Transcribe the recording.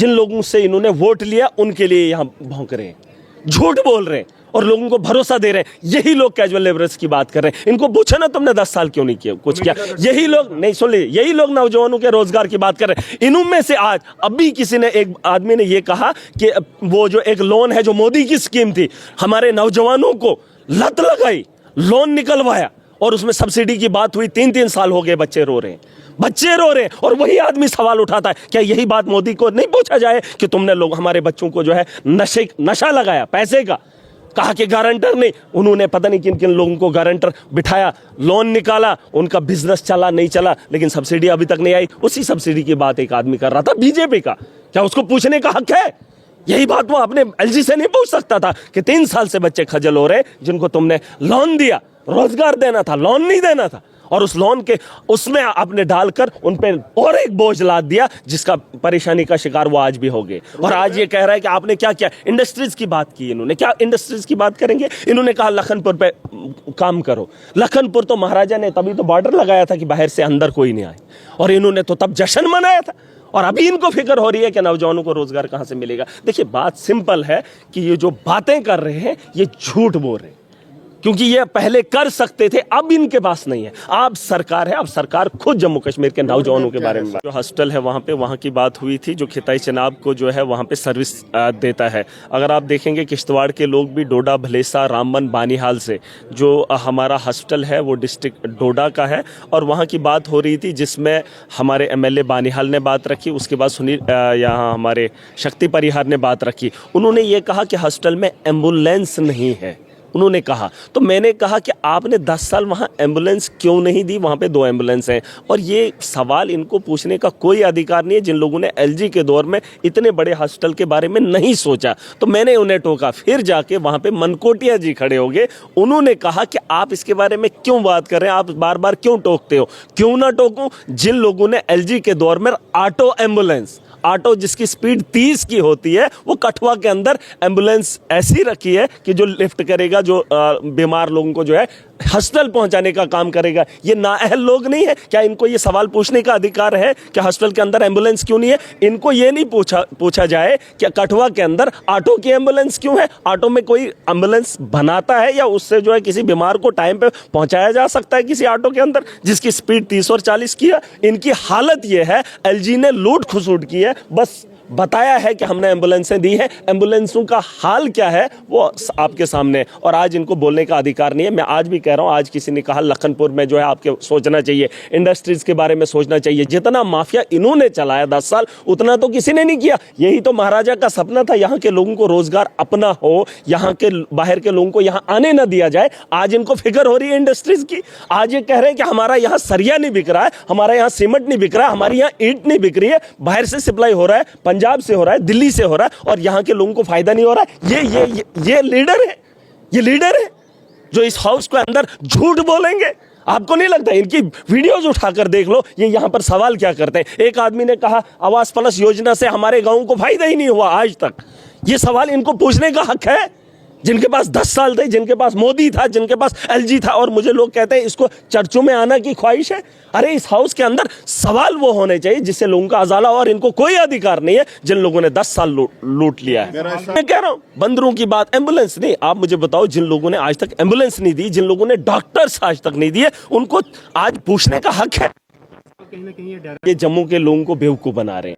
जिन लोगों से इन्होंने वोट लिया उनके लिए यहाँ भौंक रहे हैं, झूठ बोल रहे हैं और लोगों को भरोसा दे रहे हैं। यही लोग कैजुअल लेबरर्स की बात कर रहे हैं। इनको पूछो ना तुमने 10 साल क्यों नहीं किया कुछ किया। यही लोग नहीं सुन लिए, यही लोग नौजवानों के रोजगार की बात कर रहे हैं। इनमें से आज अभी किसी ने, एक आदमी ने ये कहा कि वो जो एक लोन है जो मोदी की स्कीम थी, हमारे नौजवानों को लत लगाई, लोन निकलवाया और उसमें सब्सिडी की बात हुई। 3-3 साल हो गए, बच्चे रो रहे हैं, बच्चे रो रहे हैं। और वही आदमी सवाल उठाता है, क्या यही बात मोदी को नहीं पूछा जाए कि तुमने लोग हमारे बच्चों को जो है नशा लगाया पैसे का। कहा कि गारंटर नहीं, उन्होंने पता नहीं किन किन लोगों को गारंटर बिठाया, लोन निकाला, उनका बिजनेस चला नहीं चला, लेकिन सब्सिडी अभी तक नहीं आई। उसी सब्सिडी की बात एक आदमी कर रहा था बीजेपी का, क्या उसको पूछने का हक है? यही बात वो अपने एलजी से नहीं पूछ सकता था कि 3 साल से बच्चे खजल हो रहे, जिनको तुमने लोन दिया, रोजगार देना था, लोन नहीं देना था, और उस लोन के उसमें आपने डालकर उन पे और एक बोझ लाद दिया, जिसका परेशानी का शिकार वो आज भी हो गए। और आज ये कह रहा है कि आपने क्या किया। इंडस्ट्रीज की बात की इन्होंने, क्या इंडस्ट्रीज की बात करेंगे? इन्होंने कहा लखनपुर पे काम करो। लखनपुर तो महाराजा ने तभी तो बॉर्डर लगाया था कि बाहर से अंदर कोई नहीं आए, और इन्होंने तो तब जश्न मनाया था। और अभी इनको फिक्र हो रही है कि नौजवानों को रोजगार कहां से मिलेगा। देखिए, बात सिंपल है कि ये जो बातें कर रहे हैं ये झूठ बोल रहे हैं, क्योंकि ये पहले कर सकते थे, अब इनके पास नहीं है। अब सरकार है, अब सरकार खुद जम्मू कश्मीर के नौजवानों के बारे में, जो हॉस्टल है वहाँ पे बात हुई थी, जो खिताई चनाब को जो है वहाँ पे सर्विस देता है। अगर आप देखेंगे किश्तवाड़ के लोग भी डोडा, भलेसा, रामबन, बानीहाल से, जो हमारा हॉस्टल है वो डिस्ट्रिक्ट डोडा का है, और वहाँ की बात हो रही थी जिसमें हमारे एमएलए बानीहाल ने बात रखी। उसके बाद सुनील यहाँ हमारे शक्ति परिहार ने बात रखी। उन्होंने ये कहा कि हॉस्टल में एम्बुलेंस नहीं है, उन्होंने कहा। तो मैंने कहा कि आपने 10 साल वहाँ एम्बुलेंस क्यों नहीं दी? वहाँ पे 2 एम्बुलेंस हैं। और ये सवाल इनको पूछने का कोई अधिकार नहीं है जिन लोगों ने एलजी के दौर में इतने बड़े हॉस्टल के बारे में नहीं सोचा। तो मैंने उन्हें टोका। फिर जाके वहाँ पे मनकोटिया जी खड़े हो गए, उन्होंने कहा कि आप इसके बारे में क्यों बात कर रहे हैं, आप बार बार क्यों टोकते हो? क्यों ना टोकूं? जिन लोगों ने एलजी के दौर में ऑटो एम्बुलेंस, ऑटो जिसकी स्पीड 30 की होती है, वो कठुआ के अंदर एम्बुलेंस ऐसी रखी है कि जो लिफ्ट करेगा, जो बीमार लोगों को जो है हॉस्टल पहुंचाने का काम करेगा। ये नाअहल लोग नहीं है? क्या इनको ये सवाल पूछने का अधिकार है कि हॉस्टल के अंदर एम्बुलेंस क्यों नहीं है? इनको ये नहीं पूछा जाए कि कठुआ के अंदर ऑटो की एम्बुलेंस क्यों है? ऑटो में कोई एम्बुलेंस बनाता है या उससे जो है किसी बीमार को टाइम पे पहुंचाया जा सकता है किसी ऑटो के अंदर जिसकी स्पीड 30 और 40 की है? इनकी हालत ये है, एलजी ने लूट खसूट की है। बस बताया है कि हमने एम्बुलेंसें दी हैं, एम्बुलेंसों का हाल क्या है वो आपके सामने, और आज इनको बोलने का अधिकार नहीं है। मैं आज भी कह रहा हूं, आज किसी ने कहा लखनपुर में जो है आपके सोचना चाहिए, इंडस्ट्रीज के बारे में सोचना चाहिए। जितना माफिया इन्होंने चलाया 10 साल, उतना तो किसी ने नहीं किया। यही तो महाराजा का सपना था, यहाँ के लोगों को रोजगार अपना हो, यहाँ के बाहर के लोगों को यहाँ आने ना दिया जाए। आज इनको फिक्र हो रही है इंडस्ट्रीज की। आज ये कह रहे हैं कि हमारा यहाँ सरिया नहीं बिक रहा है, हमारा यहाँ सीमेंट नहीं बिक रहा है, हमारी यहाँ ईंट नहीं बिक रही है, बाहर से सप्लाई हो रहा है, पंजाब से हो रहा है, दिल्ली से हो रहा है, और यहां के लोगों को फायदा नहीं हो रहा है। ये लीडर है, ये लीडर है जो इस हाउस के अंदर झूठ बोलेंगे। आपको नहीं लगता? इनकी वीडियोज उठाकर देख लो, ये यहां पर सवाल क्या करते हैं। एक आदमी ने कहा आवास प्लस योजना से हमारे गांव को फायदा ही नहीं हुआ आज तक। ये सवाल इनको पूछने का हक है, जिनके पास 10 साल थे, जिनके पास मोदी था, जिनके पास एलजी था। और मुझे लोग कहते हैं इसको चर्चों में आना की ख्वाहिश है। अरे इस हाउस के अंदर सवाल वो होने चाहिए जिससे लोगों का अजाला हो, और इनको कोई अधिकार नहीं है जिन लोगों ने 10 साल लूट लिया है। मैं कह रहा हूं बंदरों की बात, एम्बुलेंस नहीं। आप मुझे बताओ, जिन लोगों ने आज तक एम्बुलेंस नहीं दी, जिन लोगों ने डॉक्टर्स आज तक नहीं दिए, उनको आज पूछने का हक है। ये जम्मू के लोगों को बेवकूफ बना रहे हैं।